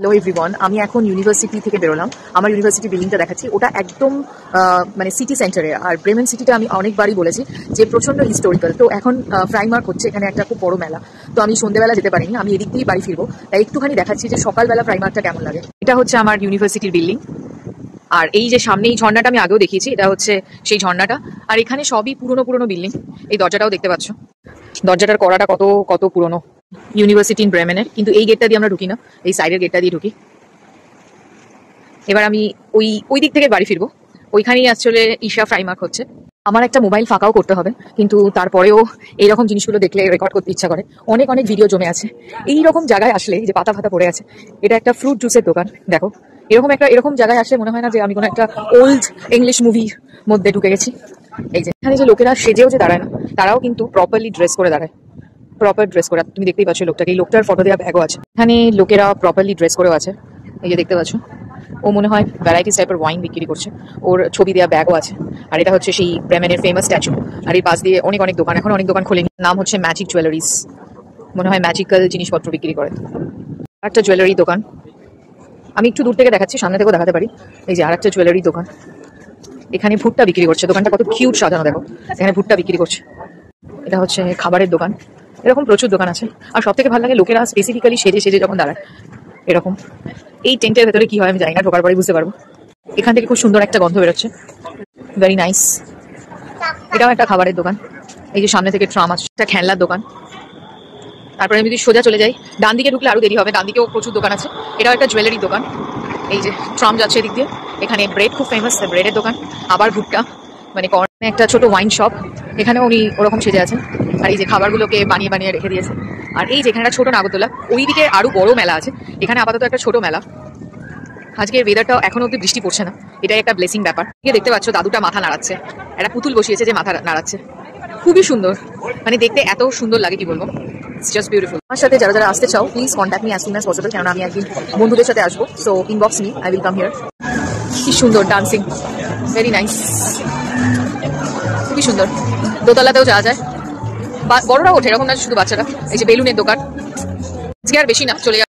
Hello everyone, আমি এখন university থেকে বেরোলাম। আমার ইউনিভার্সিটি বিল্ডিংটা দেখাচ্ছি, ওটা একদম মানে সিটি সেন্টারে। আর ব্রেমেন সিটিটা আমি অনেকবারই বলেছি যে প্রচন্ড হিস্টোরিক্যাল। তো এখন ফ্রাইমার্ক হচ্ছে, এখানে একটা খুব বড় মেলা। তো আমি সন্ধ্যেবেলা যেতে পারিনি, আমি এদিক দিয়েই বাড়ি ফিরবো, তাই একটুখানি দেখাচ্ছি যে সকালবেলা ফ্রাইমার্কটা কেমন লাগে। এটা হচ্ছে আমার ইউনিভার্সিটির বিল্ডিং। আর এই যে সামনে এই ঝর্ণাটা আমি আগেও দেখিয়েছি, এটা হচ্ছে সেই ঝর্ণাটা। আর এখানে সবই পুরনো পুরনো বিল্ডিং। এই দরজাটাও দেখতে পাচ্ছ, দরজাটার কড়াটা কত কত পুরনো। ইউনিভার্সিটি ইন ব্রেমেনের, কিন্তু এই গেটটা দিয়ে আমরা ঢুকি না, এই সাইডের গেটটা দিয়ে ঢুকি। এবার আমি ওই দিক থেকে বাড়ি ফিরবো, ওইখানেই আসলে ঈশা ফ্রাইমার্ক হচ্ছে। আমার একটা মোবাইল ফাঁকাও করতে হবে, কিন্তু তারপরেও এইরকম জিনিসগুলো দেখলে রেকর্ড করতে ইচ্ছা করে। অনেক অনেক ভিডিও জমে আছে এইরকম জায়গায় আসলে, যে পাতা ফাতা পড়ে আছে। এটা একটা ফ্রুট জুসের দোকান, দেখো। এরকম জায়গায় আসলে মনে হয় না যে আমি কোনো একটা ওল্ড ইংলিশ মুভির মধ্যে ঢুকে গেছি। এই যে এখানে যে লোকেরা সেজেও যে দাঁড়ায় না, তারাও কিন্তু প্রপারলি ড্রেস করে দাঁড়ায়। প্রপার ড্রেস করে, তুমি দেখতেই পাচ্ছ লোকটাকে, এই লোকটার ফটো দেওয়া ব্যাগও আছে। এখানে লোকেরা প্রপারলি ড্রেস করেও আছে, এই যে দেখতে পাচ্ছ। ও মনে হয় ভ্যারাইটিস টাইপের ওয়াইন বিক্রি করছে, ওর ছবি দেওয়া ব্যাগও আছে। আর এটা হচ্ছে সেই ব্রেমেনের ফেমাস স্ট্যাচু। আর এই পাশ দিয়ে অনেক অনেক দোকান, এখন অনেক দোকান খোলেনি। নাম হচ্ছে ম্যাজিক জুয়েলারিজ, মনে হয় ম্যাজিক্যাল জিনিসপত্র বিক্রি করে। একটা জুয়েলারি দোকান, আমি একটু দূর থেকে দেখাচ্ছি, সামনে থেকেও দেখাতে পারি। এই যে আর একটা জুয়েলারি দোকান, এখানে ভুট্টা বিক্রি করছে। দোকানটা কত কিউট সাজানো, দেখো। এখানে ভুট্টা বিক্রি করছে। এটা হচ্ছে খাবারের দোকান। এরকম প্রচুর দোকান আছে। আর সব থেকে ভালো লাগে লোকেরা স্পেসিফিক্যালি সেজে সেজে যখন দাঁড়ায় এরকম। এই টেন্টের ভেতরে কি হয় আমি জানি না, ঢোকার পরে বুঝতে পারবো। এখান থেকে খুব সুন্দর একটা গন্ধ বেরোচ্ছে, ভেরি নাইস। এটাও একটা খাবারের দোকান। এই যে সামনে থেকে ট্রাম আছে, একটা খেলনার দোকান। তারপরে আমি যদি সোজা চলে যাই, ডান দিকে ঢুকলে আরো দেরি হবে, ডান দিকেও প্রচুর দোকান আছে। এটাও একটা জুয়েলারি দোকান। এই যে ট্রাম যাচ্ছে এদিক দিয়ে। এখানে ব্রেড খুব ফেমাস, ব্রেডের দোকান। আবার ভুট্টা, মানে কর্নে একটা ছোট ওয়াইন শপ, এখানেও উনি ওরকম সেজে আছেন। আর এই যে খাবারগুলোকে বানিয়ে বানিয়ে রেখে দিয়েছে। আর এই যে এখানে একটা ছোট নাগরদোলা, ওইদিকে আরো বড় মেলা আছে, এখানে আপাতত একটা ছোট মেলা। আজকের ওয়েদারটাও এখনো অব্দি বৃষ্টি পড়ছে না, এটাই একটা ব্লেসিং ব্যাপার। দেখতে পাচ্ছ দাদুটা মাথা নাড়াচ্ছে, একটা পুতুল বসিয়েছে যে মাথা নাড়াচ্ছে, খুবই সুন্দর। মানে দেখতে এত সুন্দর লাগে, কি বলবো, ইটস জাস্ট বিউটিফুল। আমার সাথে যারা যারা আসতে চাও, please contact me as soon as possible, কারণ আমি একদিন বন্ধুদের সাথে আসবো। So inbox me, I will come here. কি সুন্দর ডান্সিং, ভেরি নাইস, খুবই সুন্দর। দোতলাতেও যাওয়া যায়, বড়রাও ওঠে, এরকম না শুধু বাচ্চারা। এই যে বেলুনের দোকান, আজকে আর বেশি না, চলে